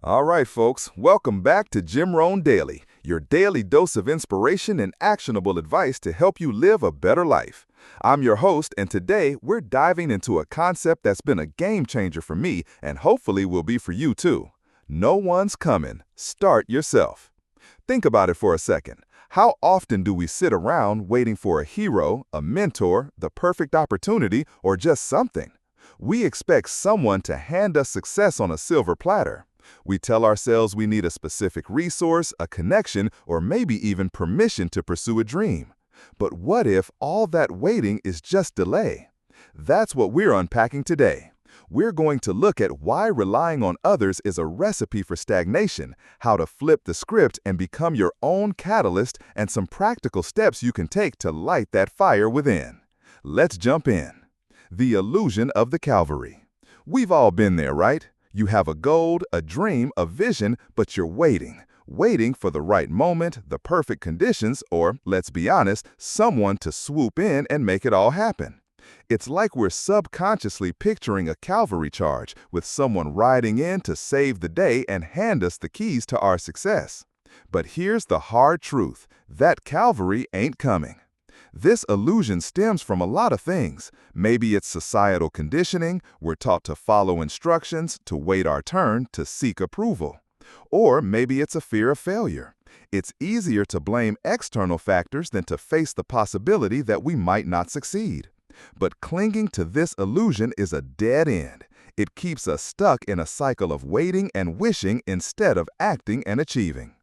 All right, folks, welcome back to Rohn Daily, your daily dose of inspiration and actionable advice to help you live a better life. I'm your host, and today we're diving into a concept that's been a game changer for me and hopefully will be for you too. No one's coming. Start yourself. Think about it for a second. How often do we sit around waiting for a hero, a mentor, the perfect opportunity, or just something? We expect someone to hand us success on a silver platter. We tell ourselves we need a specific resource, a connection, or maybe even permission to pursue a dream. But what if all that waiting is just delay? That's what we're unpacking today. We're going to look at why relying on others is a recipe for stagnation, how to flip the script and become your own catalyst, and some practical steps you can take to light that fire within. Let's jump in. The illusion of the Calvary. We've all been there, right? You have a goal, a dream, a vision, but you're waiting for the right moment, the perfect conditions, or, let's be honest, someone to swoop in and make it all happen. It's like we're subconsciously picturing a cavalry charge with someone riding in to save the day and hand us the keys to our success. But here's the hard truth: that cavalry ain't coming. This illusion stems from a lot of things. Maybe it's societal conditioning. We're taught to follow instructions, to wait our turn, to seek approval. Or maybe it's a fear of failure. It's easier to blame external factors than to face the possibility that we might not succeed. But clinging to this illusion is a dead end. It keeps us stuck in a cycle of waiting and wishing instead of acting and achieving.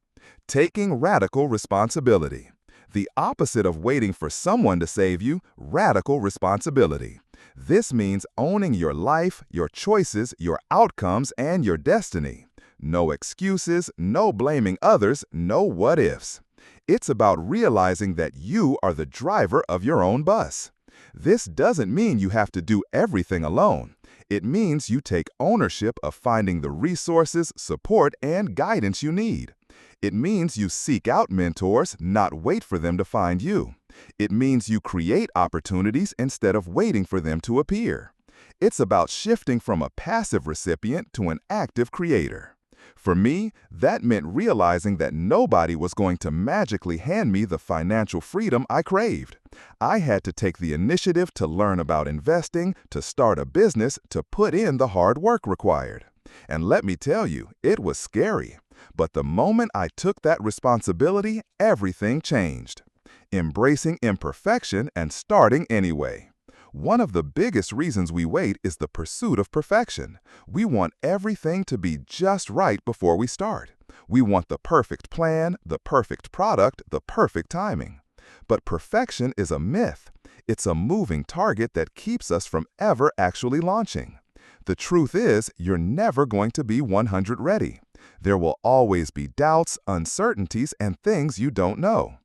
Taking radical responsibility. The opposite of waiting for someone to save you: radical responsibility. This means owning your life, your choices, your outcomes, and your destiny. No excuses, no blaming others, no what-ifs. It's about realizing that you are the driver of your own bus. This doesn't mean you have to do everything alone. It means you take ownership of finding the resources, support, and guidance you need. It means you seek out mentors, not wait for them to find you. It means you create opportunities instead of waiting for them to appear. It's about shifting from a passive recipient to an active creator. For me, that meant realizing that nobody was going to magically hand me the financial freedom I craved. I had to take the initiative to learn about investing, to start a business, to put in the hard work required. And let me tell you, it was scary. But the moment I took that responsibility, everything changed. Embracing imperfection and starting anyway. One of the biggest reasons we wait is the pursuit of perfection. We want everything to be just right before we start. We want the perfect plan, the perfect product, the perfect timing. But perfection is a myth. It's a moving target that keeps us from ever actually launching. The truth is, you're never going to be 100 ready. There will always be doubts, uncertainties, and things you don't know.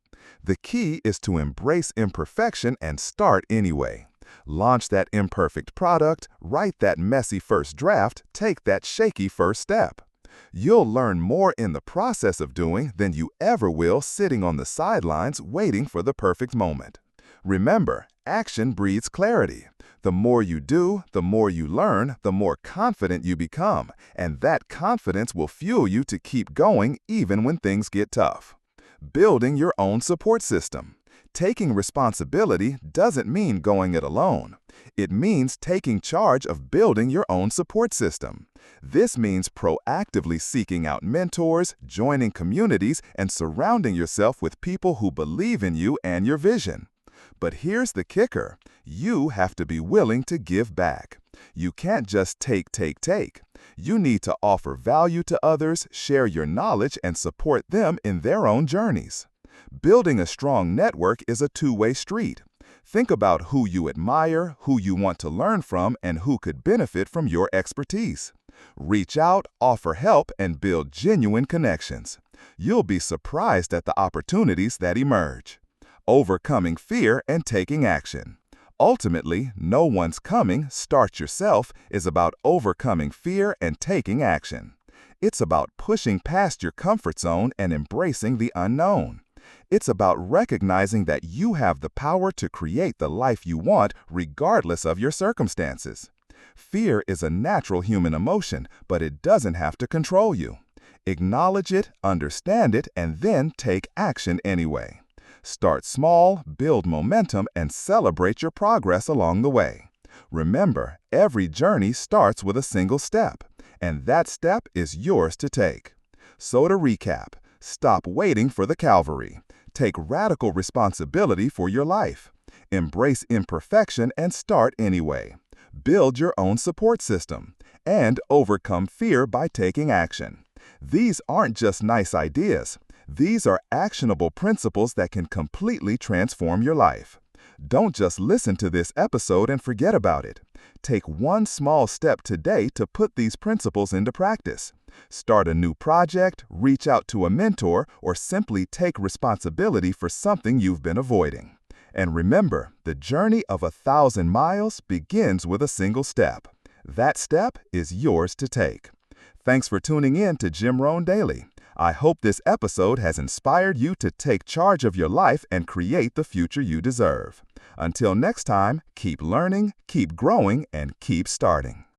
The key is to embrace imperfection and start anyway. Launch that imperfect product, write that messy first draft, take that shaky first step. You'll learn more in the process of doing than you ever will sitting on the sidelines waiting for the perfect moment. Remember, action breeds clarity. The more you do, the more you learn, the more confident you become, and that confidence will fuel you to keep going even when things get tough. Building your own support system. Taking responsibility doesn't mean going it alone. It means taking charge of building your own support system. This means proactively seeking out mentors, joining communities, and surrounding yourself with people who believe in you and your vision. But here's the kicker: you have to be willing to give back. You can't just take. You need to offer value to others, share your knowledge, and support them in their own journeys. Building a strong network is a two-way street. Think about who you admire, who you want to learn from, and who could benefit from your expertise. Reach out, offer help, and build genuine connections. You'll be surprised at the opportunities that emerge. Overcoming fear and taking action. Ultimately, no one's coming, start yourself is about overcoming fear and taking action. It's about pushing past your comfort zone and embracing the unknown. It's about recognizing that you have the power to create the life you want regardless of your circumstances. Fear is a natural human emotion, but it doesn't have to control you. Acknowledge it, understand it, and then take action anyway. Start small, build momentum, and celebrate your progress along the way. Remember, every journey starts with a single step, and that step is yours to take. So to recap, stop waiting for the Calvary. Take radical responsibility for your life. Embrace imperfection and start anyway. Build your own support system. And overcome fear by taking action. These aren't just nice ideas. These are actionable principles that can completely transform your life. Don't just listen to this episode and forget about it. Take one small step today to put these principles into practice. Start a new project, reach out to a mentor, or simply take responsibility for something you've been avoiding. And remember, the journey of 1,000 miles begins with a single step. That step is yours to take. Thanks for tuning in to Jim Rohn Daily. I hope this episode has inspired you to take charge of your life and create the future you deserve. Until next time, keep learning, keep growing, and keep starting.